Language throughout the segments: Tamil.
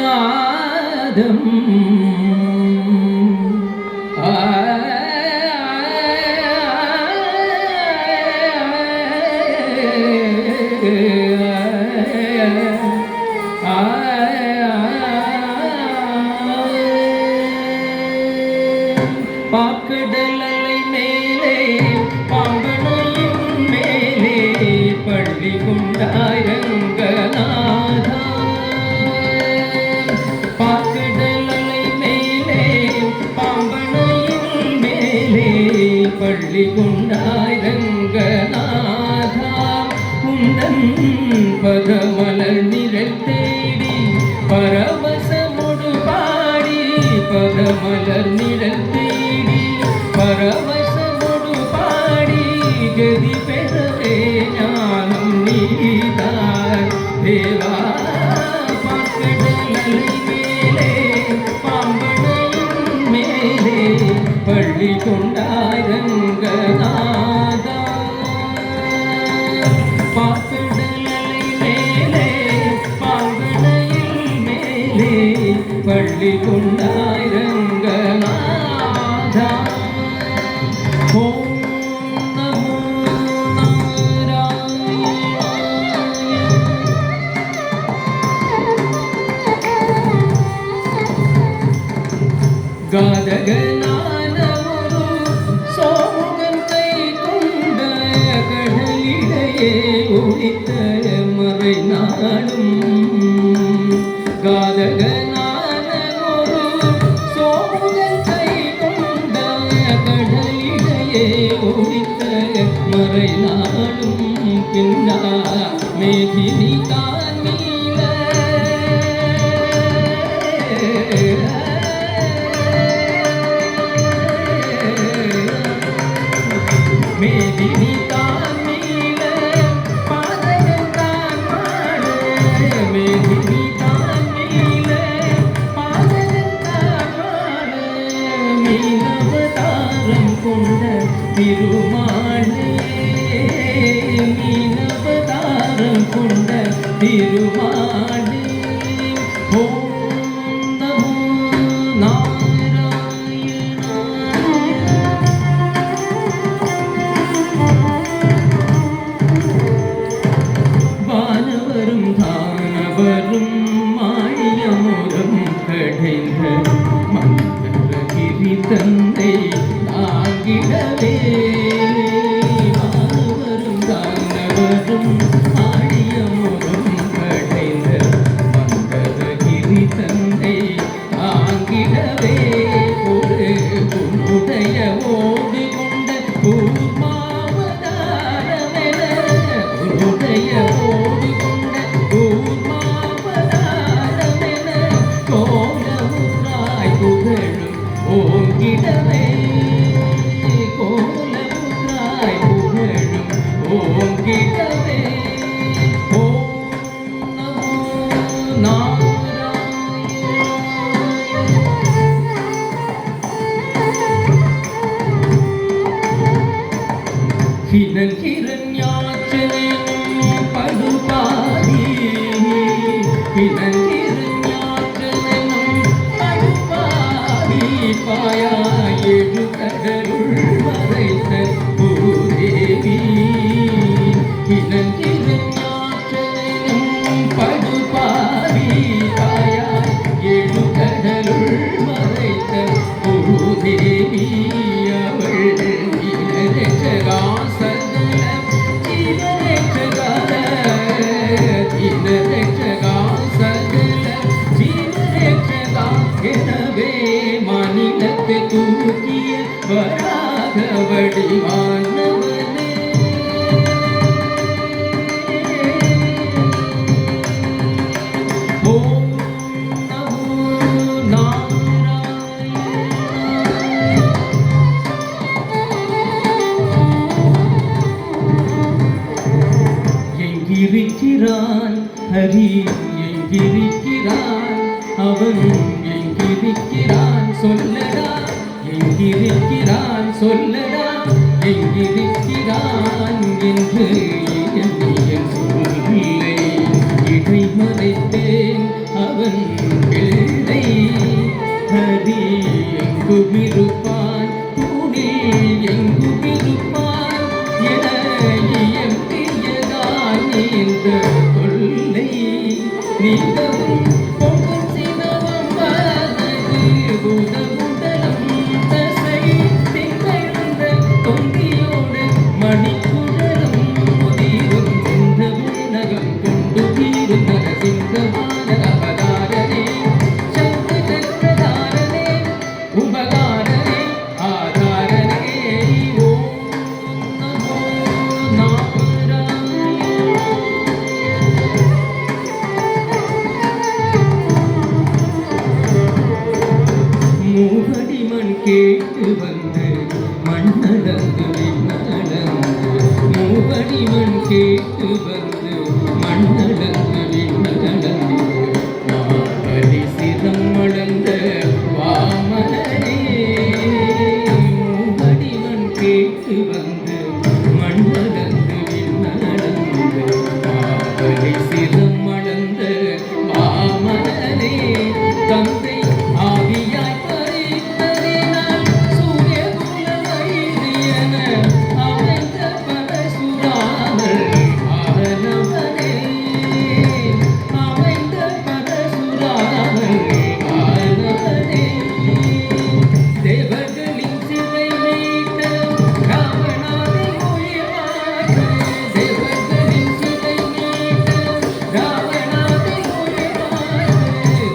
பலோகைகநாதம் பாக்கடலை மேலே பாம்பனையும் மேலே பள்ளி கொண்டாய் ரங்கநாதா. பாக்கடலை மேலே பாம்பனையும் மேலே பள்ளி கொண்டாய் ரங்கநாதா. உந்தன் பதமலர் நிழல் தேடி பரவசமொடு பாடி பதமலர் நிழல் தேடி பரவசமொடு பாடி கதி பெறவே ஞானம் நீதாய் தேவா. பாக்கடலை மேலே பாம்பனையும் மேலே பள்ளி கொண்டாய் ரங்கநாதா. பாக்கடலை மேலே பாம்பனையும் மேலே பள்ளி கொண்டாய் ரங்கநாதா. ஓம் நமோ நாராயணாய. காதகனானமொரு சோமுகன் கை கொண்ட கடலிடையே ஒளித்த மறை நாடும். காதகனானமொரு சோமுகன் கை கொண்ட கடலிடையே ஒளித்த மறை நாடும். பின்னா மேதினி தான் நீல மேதினி தான் நீல பாதகன் தான் மாட. மேதினி தான் நீல பாதகன் தான் மாட. மீனவதாரம் கொண்ட திருமாலே மீனவதாரம் கொண்ட திருமாலே. ஓம் நமோ நாராயணாய. வானவரும் தானவரும் மாயமுதம் கடைந்த மந்திரகிரி தந்தை தாங்கிடவே. வானவரும் தானவரும் மாயமுதம் கடைந்த மந்திரகிரி தந்தை தாங்கிடவே. ஒரு உன்னுடைய ஓடு கொண்ட கூர்மாவதாரமென உன்னுடைய ஓடு கொண்ட கூர்மாவதாரமென கோலமுறாய் புகழும் ஓங்கிடவே. கோலமுறாய் புகழும் ஓங்கிடவே. ஓம் நமோ நாராயணாய. ஹிரண்யாட்சனும் படுபாதி ஹிரண்யாட்சனும் படுபாதி பாயாயேழு கடலுள் மறைத்த பூதேவி. ஹிரண்யாட்சனும் படுபாதி பாயாய் ஏழு கடலுள் மறைத்த பூதேவி. அவள் சகல ஜீவரட்சகா எனவே மாநிலத்தை தூக்கிய வராக வடிவானவனே. ஓம் நமோ நாராயணாய. எங்கிருக்கிறான் ஹரி எங்கிருக்கிறான் அவன் எங்கிருக்கிறான் சொல்லடா. எங்கிருக்கிறான் சொல்லடா. எங்கிருக்கிறான் என்று என் சொல்லை இடை மறைத்தேன் அவன் பிள்ளை ஹரி எங்குமிருப்பான் கூடில் எங்குமிருப்பான் என இயம்பியதால் நீந்த கொல்லை நீதவும் பொங்கல் சினவம் வதகு உதவுதலம் தசை திங்கழ்ந்த தொந்தியோடு மணிக்குழலும் முதிரும் இந்த உலகம் கொண்டு தீரும் நரசிங்கமான அவதாரனே சங்கு சக்கரதாரனே உபகாரனே ஆதாரனே ஓம் நமோ நாராயணாய. மூவடி மண் கேட்டு வந்து மண்ணளந்து விண்ணளந்து மூவடி மண் கேட்டு வந்து மண்ணளந்து விண்ணளந்து மாவடி சிரம் அளந்த வாமனே மூவடி மண் கேட்டு வந்து மண்ணளந்து விண்ணளந்து மாவடி சிரம் அளந்த வாமனே தந்தை ஆவியாய் பறித்ததினால் சூரிய குலமைதியன அமைந்த பரசுராமர் ஆனவனே அமைந்த பரசுராமர் ஆனவனே தேவர்களின் சிறை மீட்ட ராவணாவை உயிர்வாழ்க தேவர்களின் சிறை மீட்ட ராவணாவை உயிர்வாழ்க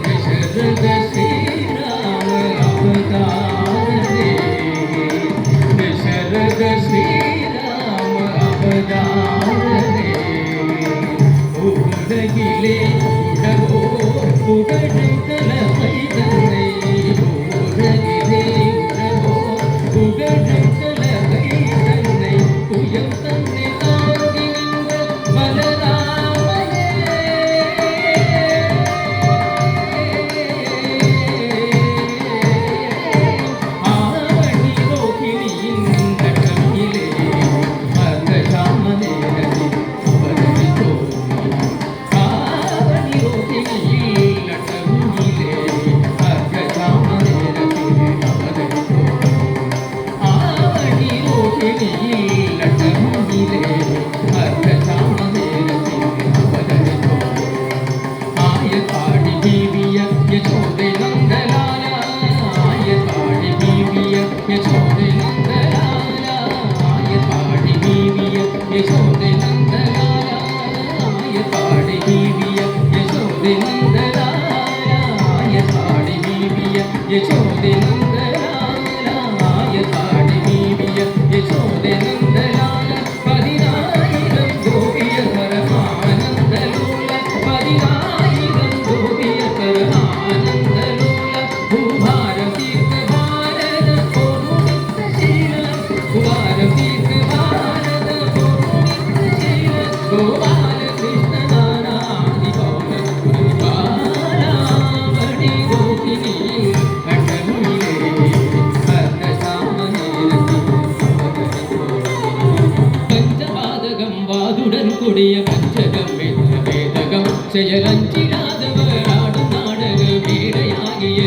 தசரத ஸ்ரீராம அவதாரனே தசரத ஸ்ரீராம அவதாரனே உலகிலே உலகோ புகழும் தலைமை தன்னை உலகிலே உலகோ புகழும் தலைமை தன்னை உயம் தன்னை தாங்கி நின்ற பலராமனே ஆவணி ரோகிணியின் கட்டமிலே அர்த்தசாமனே அவதரித்தோ ஆவணி ரோகிணியில் கட்டமிலே அர்த்தசாமனே அவதரித்தோ ஆவணி ரோகிணியில் கட்டமிலே அர்த்தசாமனே அவதரித்தோ ஆயத்தாடி பீவிய யசோதை நந்தலால ஆயத்தாடி பீவிய யசோதை நந்தலால ஆயத்தாடி பீவிய யசோதை நந்தலால ஆயத்தாடி பீவிய யசோதை நந்தலால ஆயத்தாடி பீவிய யசோதை நந்தலால ஆயத்தாடி பீவிய யசோதை நந்தலால பதினாயிரம் கோபிய பரமானந்தலோல பதினாயிரம் கோபிய பரமானந்தலோல பூபாரம் தீர்க்க பாரத போர்முடித்த சீலம் பூபாரம் தீர்க்க பாரத போர்முடித்த சீலம் கோபால கிருஷ்ண நாராயணி கௌர குருபாலாவணி ரோகிணி கண்டமிலே பஞ்சபாதகம் வாதுடன் கொடிய பஞ்சகம் வேதகம் செயலஞ்சிடாதவர் ஆடும் நாடக மேடையாகிய